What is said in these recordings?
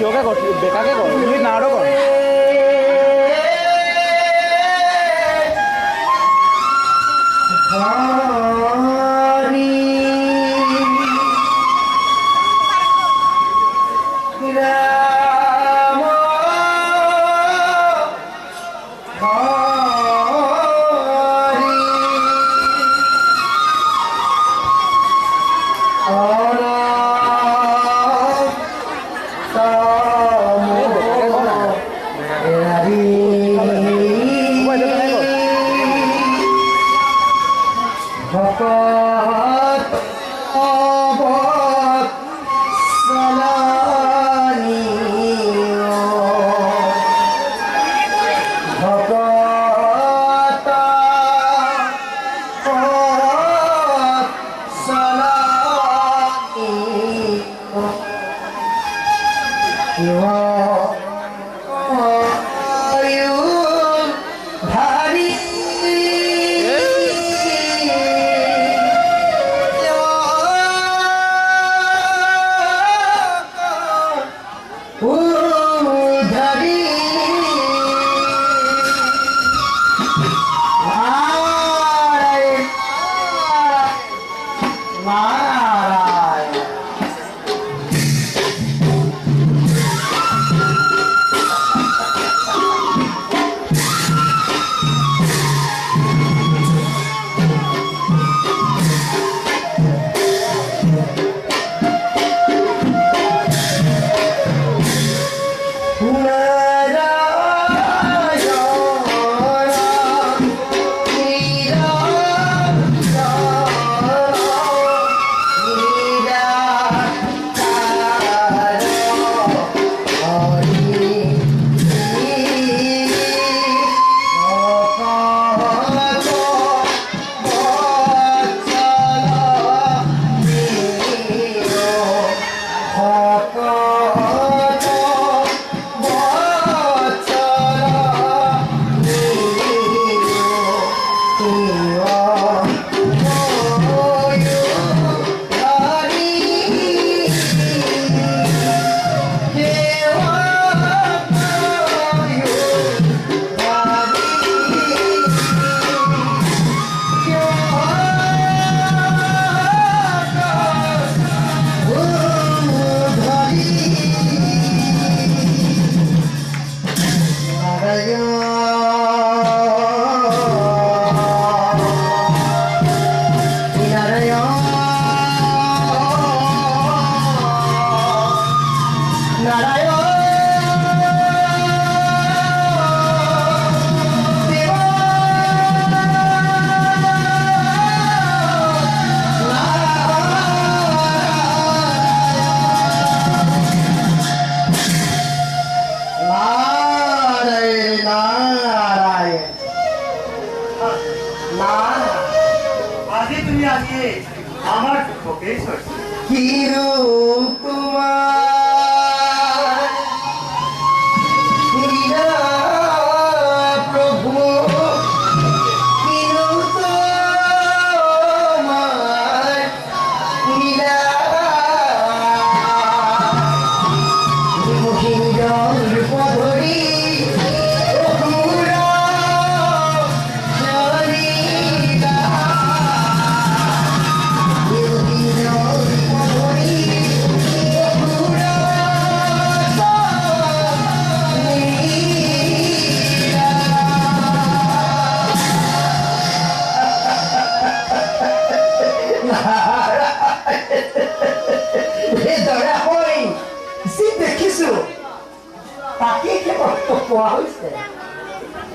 Yoga got you, Becca got you, Nado got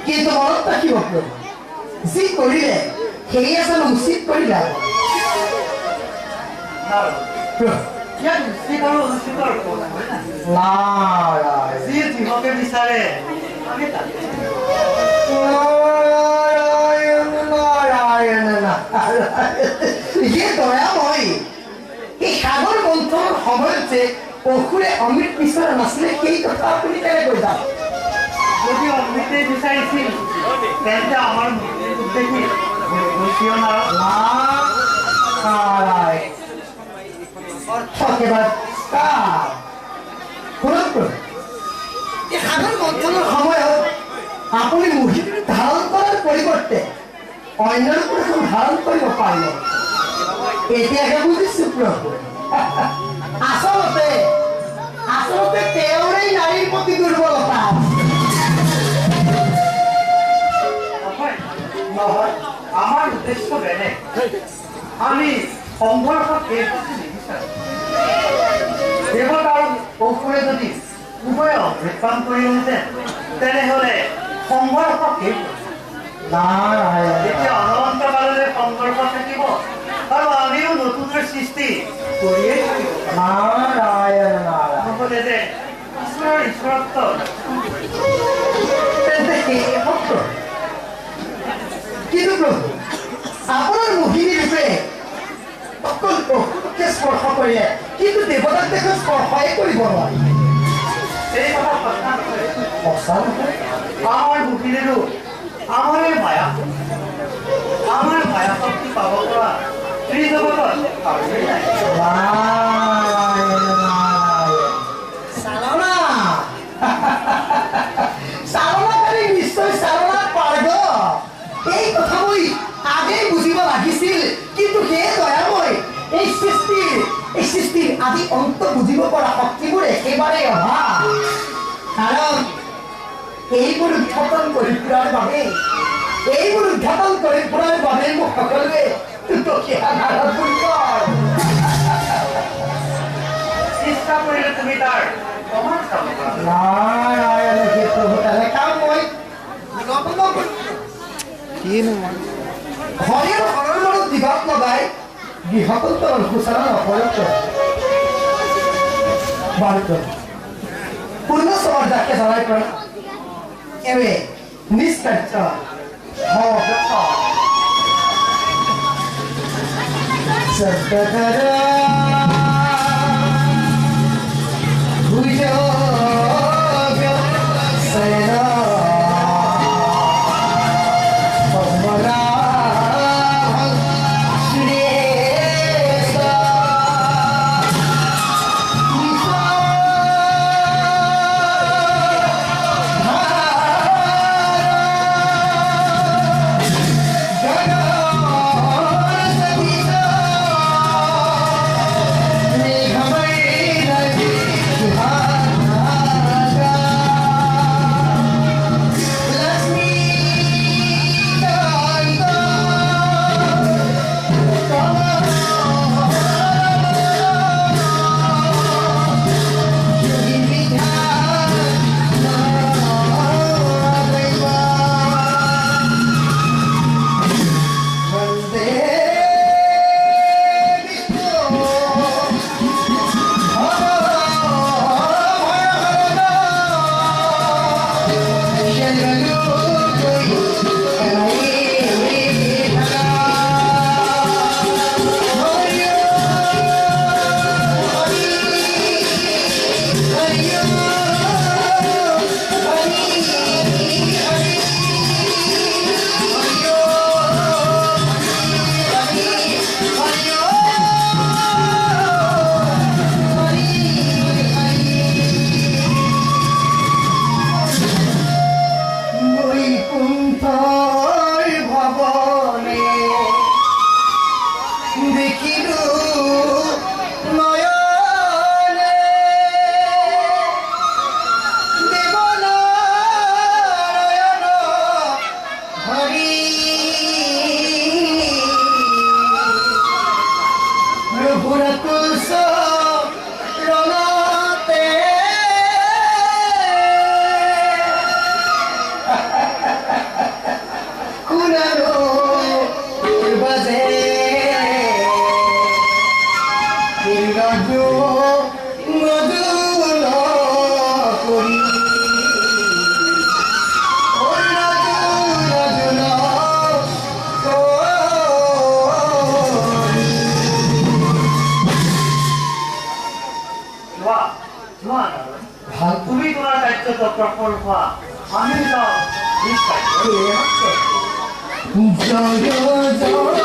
কিন্তু মনত ৰাখিব যি কৰিলে সেয়া যেন উচিত কৰিলা ইয়াত উচিত আৰু অনুচিত আৰু কথা হয় না নাৰায়ণ যি যিহকে বিচাৰে আমি তাকে নাৰায়ণ নাৰায়ণ যে দয়াময় এই সাগৰ মন্থনৰ সময়ত যে অসুৰে অমৃত বিচৰা নাছিলে সেই কথা আপুনি কেনেকৈ জানে যদি অমৃতে বিচাৰিছিল তেন্তে আমাৰ মুক্তিৰ দেখি কিয় নাৰায়ণ অৰ্থ কেৱল শুনক এই সাগৰ মন্থনৰ সময়ত আপুনি মুহিটো ধাৰণ কৰাৰ পৰিৱৰ্তে অন্য ৰূপৰ এখন ধাৰণ কৰিব পাৰিলে এতিয়াহে বুজিছো প্ৰভু আচলতে তেওঁৰেই নাৰীৰ প্ৰতি দুৰ্বলতা নহয় আমাৰ উদ্দেশ্য বেলেগ আমি সংঘৰ্ষত এই বস্তু নিবিচাৰোঁ দেৱতা আৰু অসুৰে যদি উভয়ে অমৃতপান কৰিলেহেঁতেন তেনেহ'লে সংঘৰ্ষ শেষ নাৰায়ণ এতিয়া অনন্ত কাললৈ সংঘৰ্ষ থাকিব আৰু আমিও নতুনৰ সৃষ্টি কৰিয়ে থাকিব নাৰায়ণ নাৰায়ণ নহ'লে যে ঈশ্বৰৰ ঈশ্বৰত্ব তেন্তে সেই সত্য কিন্তু প্ৰভু আপোনাৰ মোহিনী ৰূপে অকল অসুৰকে স্পৰ্শ কৰিলে কিন্তু দেৱতাক দেখোন স্পৰ্শই কৰিব নোৱাৰি এই কথা সঁচা নহয় সঁচা নহয় আমাৰ বুদ্ধিৰেও আমাৰে মায়া শক্তি পাব পৰা ত্ৰিজগতত কাৰোৱেই নাই নাৰায়ণ নাৰায়ণ চালনা চালনাকাৰী নিশ্চয় চালনাত পাৰ্গ এই কথা মই আগেই বুজিব লাগিছিল কিন্তু সেই দয়াময় এই সৃষ্টিৰ আদি অন্ত বুজিব পৰা শক্তিবোৰ একেবাৰে অভাৱ কাৰণ এইবোৰ উদ্ঘাটন কৰি ফুৰাৰ বাবে মোক সকলোৱে চেষ্টা কৰিলে তুমি তাৰ প্ৰমাণ চাব পাৰা নাৰায়ণ হে প্ৰভু কাম মই হৰি আৰু হৰৰ লগত বিভাগ লগাই গৃহকল্পৰ সূচনা নকৰক বাৰু পূৰ্ণ সমৰ্যাকে জনাই পৰা এৱে নিষ্কাৰ্য পৰপা আমি যাওঁ জয় জয়